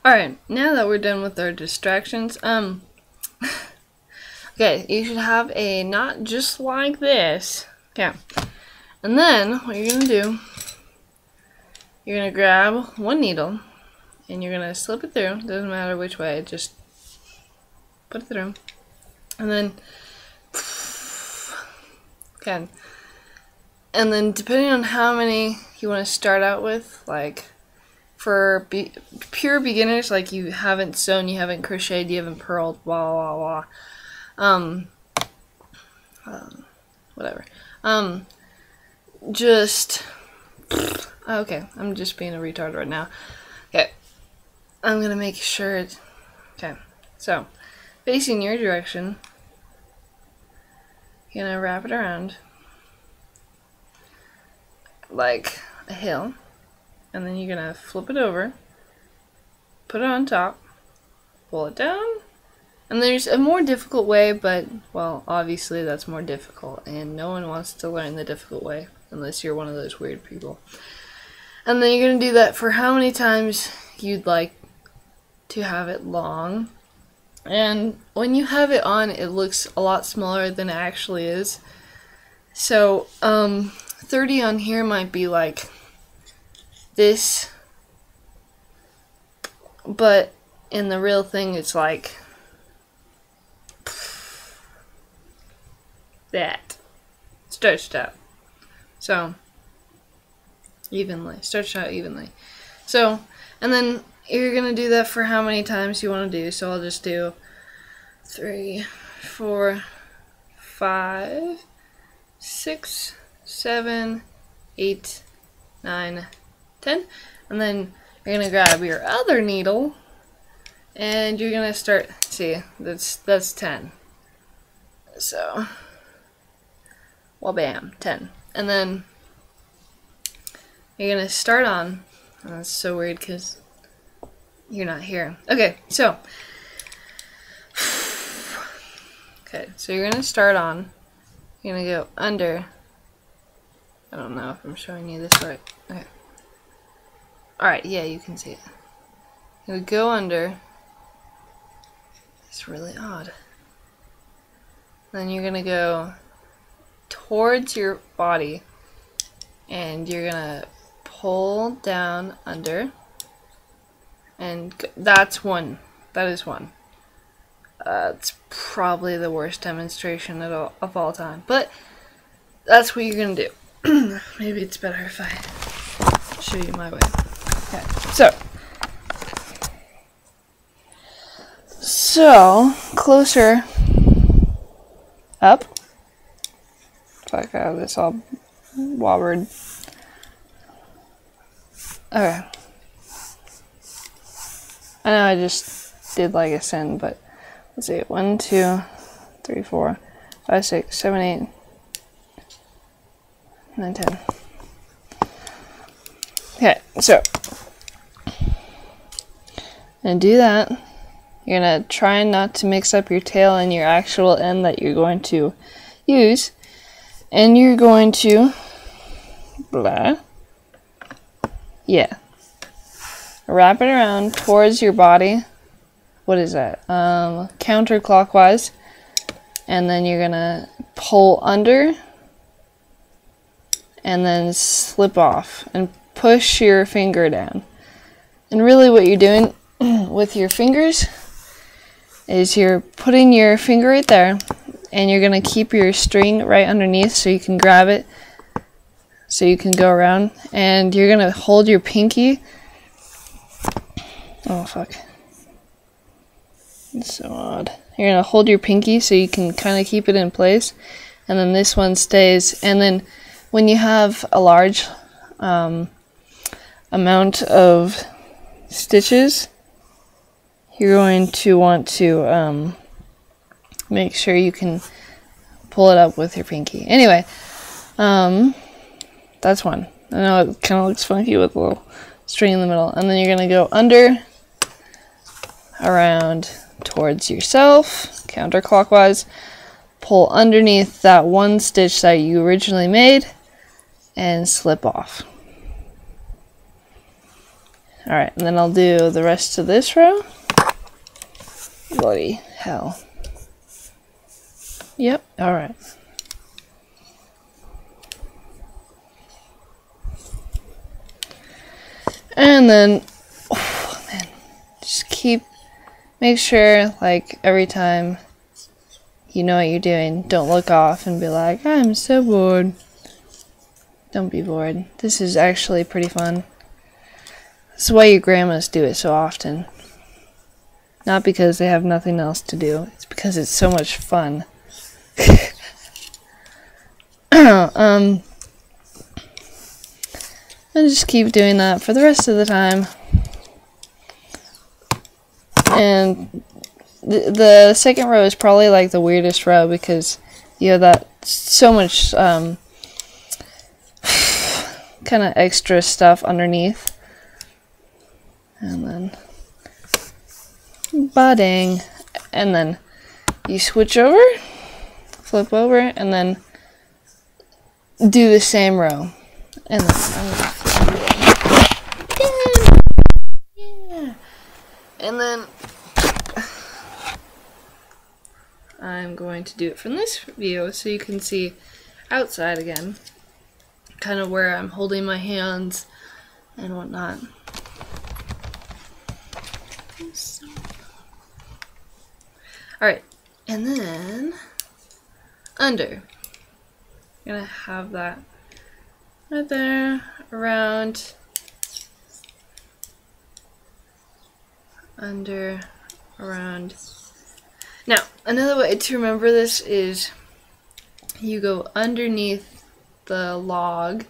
Alright, now that we're done with our distractions, okay, you should have a knot just like this. Okay. And then, what you're gonna do, you're gonna grab one needle, and you're gonna slip it through. Doesn't matter which way, just put it through. And then, okay. And then, depending on how many you want to start out with, like, for pure beginners, like you haven't sewn, you haven't crocheted, you haven't purled, blah blah blah, whatever. Just okay. I'm just being a retard right now. Okay, I'm gonna make sure it's okay. So, facing your direction, you're gonna wrap it around like a hill. And then you're gonna flip it over, put it on top, pull it down, and there's a more difficult way, but, well, obviously that's more difficult, and no one wants to learn the difficult way, unless you're one of those weird people. And then you're gonna do that for how many times you'd like to have it long. And when you have it on, it looks a lot smaller than it actually is. So, 30 on here might be like this, but in the real thing it's like that, stretched out, so evenly, stretched out evenly. So, and then you're gonna do that for how many times you want to do. So I'll just do 3, 4, 5, 6, 7, 8, 9, 10, and then you're gonna grab your other needle and you're gonna start, see, that's 10, so well, bam, 10, and then you're gonna start on, oh, that's so weird because you're not here. Okay, so you're gonna start on, you're gonna go under. I don't know if I'm showing you this right. Okay. Alright, yeah, you can see it. You go under. It's really odd. Then you're gonna go towards your body, and you're gonna pull down under, and that's one. That is one. It's probably the worst demonstration of all time, but that's what you're gonna do. Maybe it's better if I show you my way. Okay, so closer up. Fuck, I have this all wobbered. Okay. I know I just did like a sin, but let's see. 1, 2, 3, 4, 5, 6, 7, 8, 9, 10. Okay, so and do that. You're gonna try not to mix up your tail and your actual end that you're going to use, and you're going to wrap it around towards your body. What is that? Counterclockwise, and then you're gonna pull under and then slip off and push your finger down. And really what you're doing with your fingers is you're putting your finger right there, and you're gonna keep your string right underneath so you can grab it, so you can go around, and you're gonna hold your pinky. Oh fuck, it's so odd. You're gonna hold your pinky so you can kind of keep it in place, and then this one stays. And then when you have a large amount of stitches, you're going to want to make sure you can pull it up with your pinky. Anyway, that's one. I know it kind of looks funky with a little string in the middle. And then you're going to go under, around towards yourself, counterclockwise, pull underneath that one stitch that you originally made, and slip off. Alright, and then I'll do the rest of this row. Bloody hell. Yep, alright. And then, oh man, just make sure, like, every time you know what you're doing, don't look off and be like, I'm so bored. Don't be bored. This is actually pretty fun. That's why your grandmas do it so often. Not because they have nothing else to do. It's because it's so much fun. And just keep doing that for the rest of the time. And the second row is probably like the weirdest row because you have that so much kind of extra stuff underneath. And then budding, and then you switch over, flip over, and then do the same row. And then yeah. And then I'm going to do it from this view so you can see outside again, kind of where I'm holding my hands and whatnot. Alright, and then under. I'm gonna have that right there, around, under, around. Now, another way to remember this is you go underneath the log,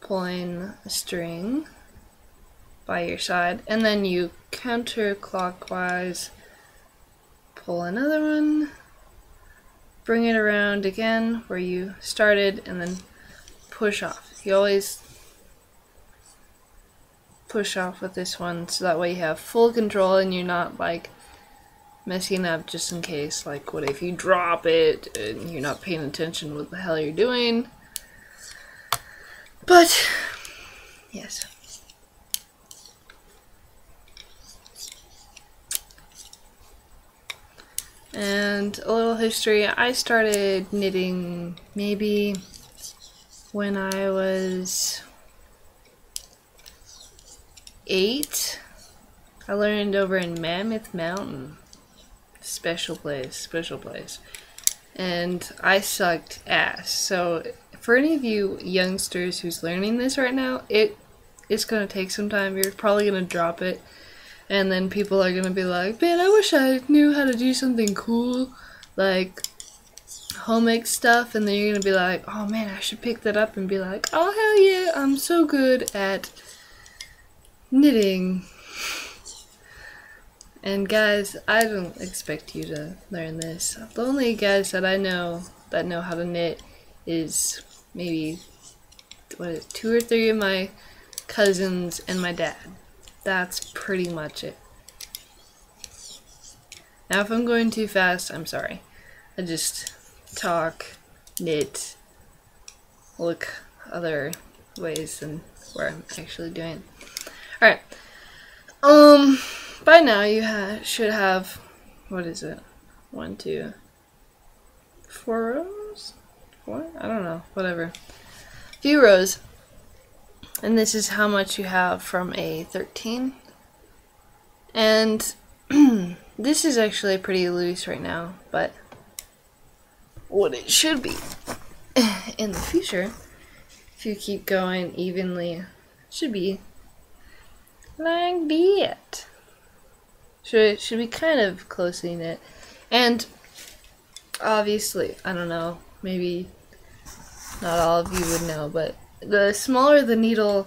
pulling a string by your side, and then you counterclockwise pull another one, bring it around again where you started, and then push off. You always push off with this one so that way you have full control and you're not like messing up just in case. Like, what if you drop it and you're not paying attention what the hell you're doing? But yes. And a little history, I started knitting maybe when I was 8. I learned over in Mammoth Mountain. Special place. And I sucked ass. So for any of you youngsters who's learning this right now, it's gonna take some time. You're probably gonna drop it. And then people are gonna be like, man, I wish I knew how to do something cool, like home ec stuff. And then you're gonna be like, oh man, I should pick that up and be like, oh hell yeah, I'm so good at knitting. And guys, I don't expect you to learn this. The only guys that I know that know how to knit is maybe 2 or 3 of my cousins and my dad. That's pretty much it. Now if I'm going too fast, I'm sorry. I just talk, knit, look other ways than where I'm actually doing. Alright. By now you should have, what is it? 1, 2, 4 rows? 4? I don't know. Whatever. Few rows. And this is how much you have from a 13. And this is actually pretty loose right now, but what it should be in the future, if you keep going evenly, it should be like that. Should be kind of closely knit. And obviously, I don't know, maybe not all of you would know, but the smaller the needle,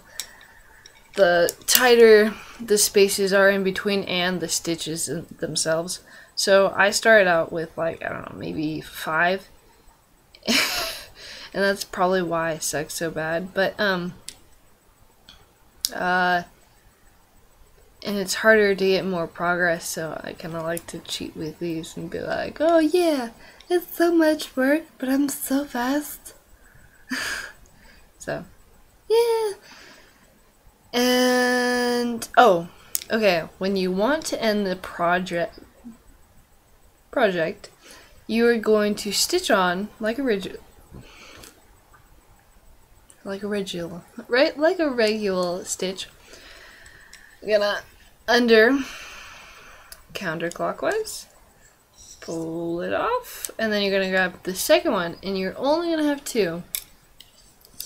the tighter the spaces are in between and the stitches themselves. So I started out with like, I don't know, maybe 5. And that's probably why I suck so bad. But and it's harder to get more progress, so I kind of like to cheat with these and be like, oh yeah, it's so much work, but I'm so fast. So, yeah. And oh, okay, when you want to end the project, you are going to stitch on like a regular stitch. You're gonna under counterclockwise, pull it off, and then you're gonna grab the second one, and you're only gonna have two.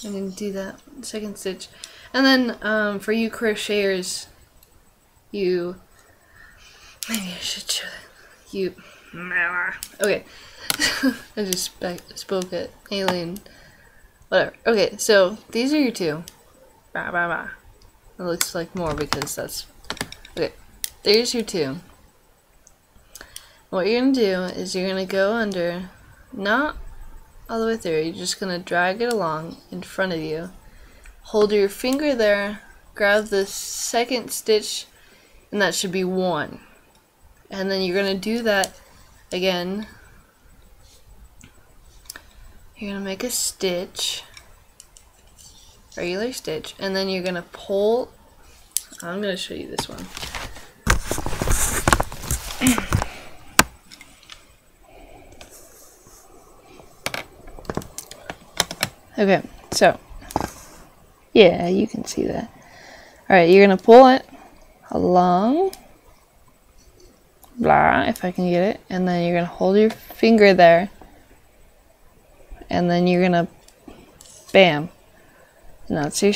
I'm gonna do that second stitch, and then for you crocheters, maybe I should show that you. Okay, I just spoke it alien. Whatever. Okay, so these are your two. It looks like more because that's okay. There's your two. What you're gonna do is you're gonna go under, not all the way through. You're just gonna drag it along in front of you. Hold your finger there. Grab the second stitch, and that should be one. And then you're gonna do that again. You're gonna make a stitch, regular stitch, and then you're gonna pull. I'm gonna show you this one. Okay, so yeah, you can see that. Alright, you're gonna pull it along, blah, if I can get it, and then you're gonna hold your finger there, and then you're gonna bam, and that's your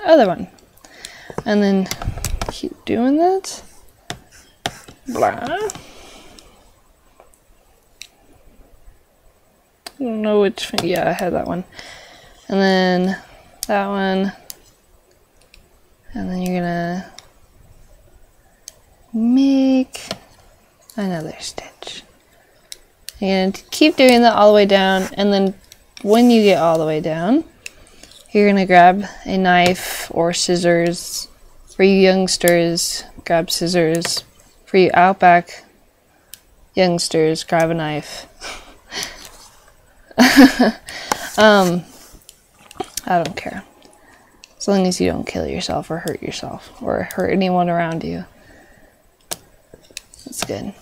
other one, and then keep doing that, blah. I don't know which, yeah, I had that one, and then that one, and then you're gonna make another stitch. You're gonna keep doing that all the way down, and then when you get all the way down, you're gonna grab a knife or scissors. For you youngsters, grab scissors. For you Outback youngsters, grab a knife. I don't care. As long as you don't kill yourself or hurt yourself or hurt anyone around you. That's good.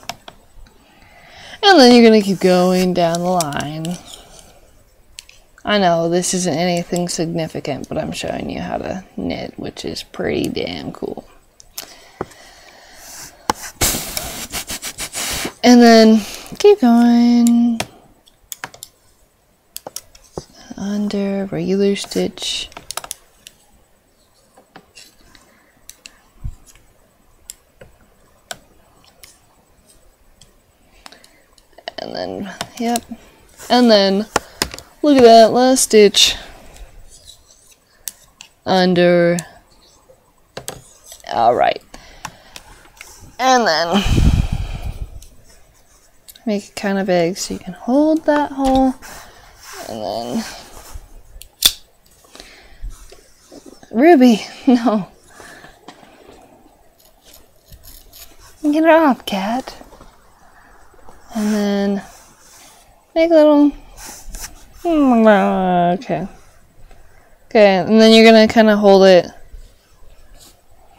And then you're going to keep going down the line. I know this isn't anything significant, but I'm showing you how to knit, which is pretty damn cool. And then keep going. Under regular stitch. And then, yep. And then, look at that last stitch. Under. Alright. And then, make it kind of big so you can hold that hole. And then, Ruby, no. Get it off, cat. And then make a little. Okay. Okay, and then you're gonna kind of hold it.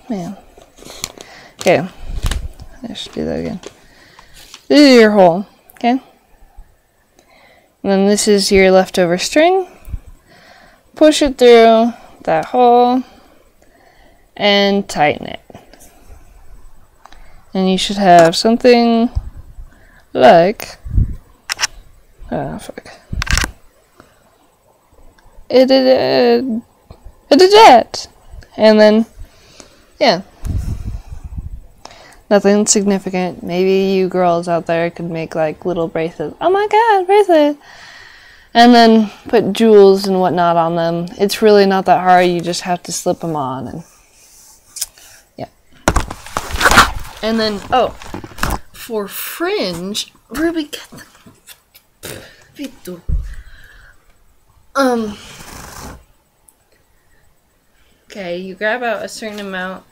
Man. Okay. I should do that again. This is your hole. Okay. And then this is your leftover string. Push it through that hole and tighten it. And you should have something like fuck. It did it. And then yeah. Nothing significant. Maybe you girls out there could make like little bracelets. Oh my god, bracelet! And then put jewels and whatnot on them. It's really not that hard. You just have to slip them on. And yeah. And then, oh, for fringe, Ruby, get the... Okay, you grab out a certain amount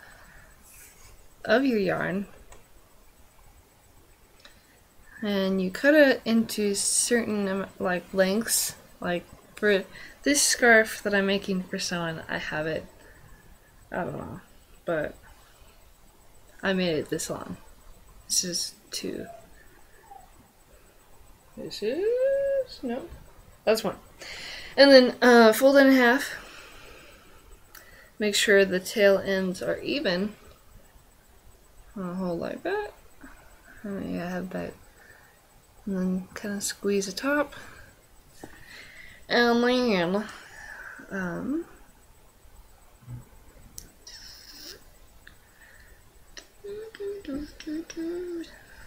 of your yarn and you cut it into certain like lengths. Like for this scarf that I'm making for someone, I have it I don't know, but I made it this long. This is 2. This is, no, that's 1. And then fold it in half. Make sure the tail ends are even. I'll hold like that. And yeah, I have that. And then kind of squeeze the top. And then,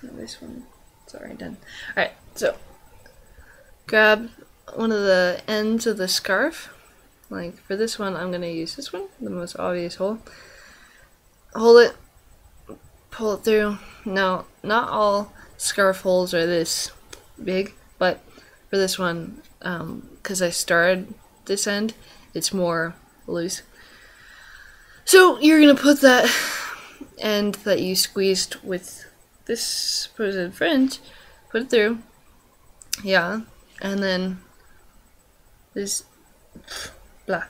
this one, it's already done. Alright, so grab one of the ends of the scarf. Like for this one, I'm going to use this one, the most obvious hole. Hold it, pull it through. Now, not all scarf holes are this big, but for this one, because I started this end, it's more loose. So you're going to put that end that you squeezed with this supposed fringe, put it through. Yeah, and then this, blah.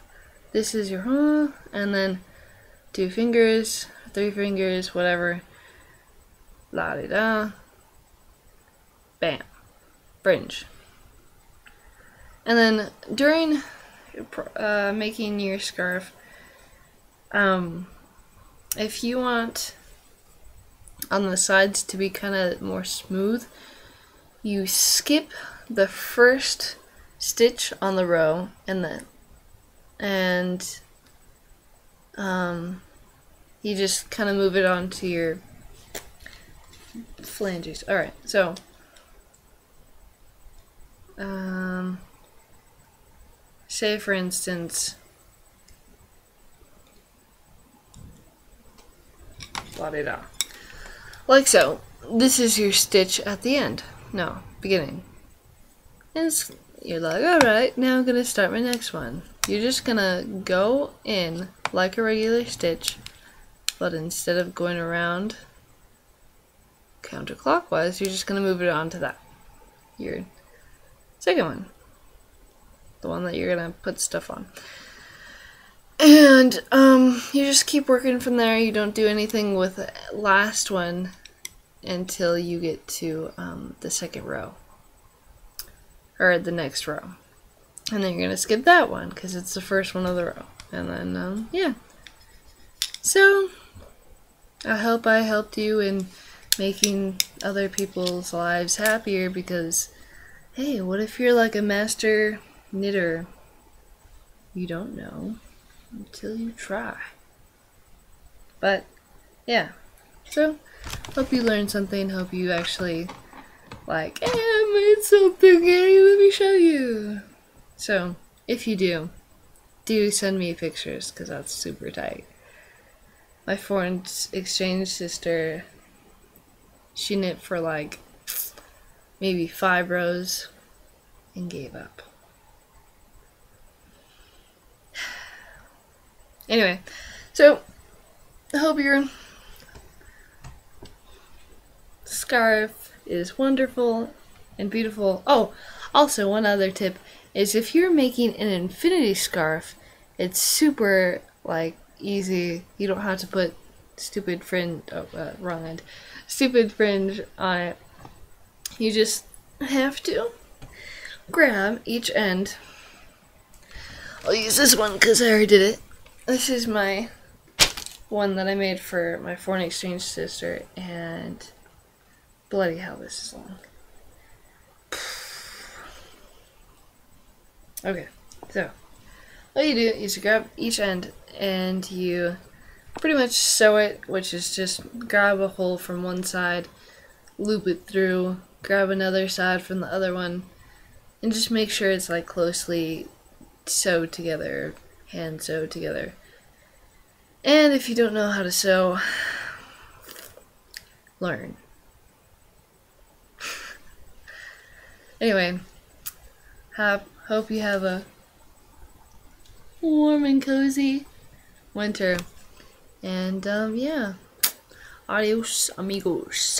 This is your, and then 2 fingers, 3 fingers, whatever. La di da. Bam. Fringe. And then during making your scarf, if you want on the sides to be kind of more smooth, you skip the first stitch on the row and you just kind of move it onto your flanges. Alright, so say for instance, la-di-da. Like so. This is your stitch at the end. No, beginning. And you're like, alright, now I'm gonna start my next one. You're just gonna go in like a regular stitch, but instead of going around counterclockwise, you're just gonna move it on to that. Your second one. The one that you're gonna put stuff on. And you just keep working from there. You don't do anything with the last one until you get to the second row. Or the next row. And then you're gonna skip that one because it's the first one of the row. And then, yeah. So, I hope I helped you in making other people's lives happier because, hey, what if you're like a master knitter? You don't know until you try. But, yeah. So, hope you learned something. Hope you actually, like, hey, I made something. Hey, let me show you. So, if you do send me pictures because that's super tight. My foreign exchange sister, she knit for like maybe 5 rows and gave up. Anyway, so I hope your scarf is wonderful and beautiful. Oh, also one other tip is if you're making an infinity scarf, it's super like easy. You don't have to put stupid fringe, wrong end, stupid fringe on it. You just have to grab each end. I'll use this one because I already did it. This is my one that I made for my foreign exchange sister, and bloody hell, this is long. Okay, so what you do is you grab each end and you pretty much sew it, which is just grab a hole from one side, loop it through, grab another side from the other one, and just make sure it's like closely sewed together, hand sewed together. And if you don't know how to sew, learn. Anyway, hope you have a warm and cozy winter. And yeah, adios amigos.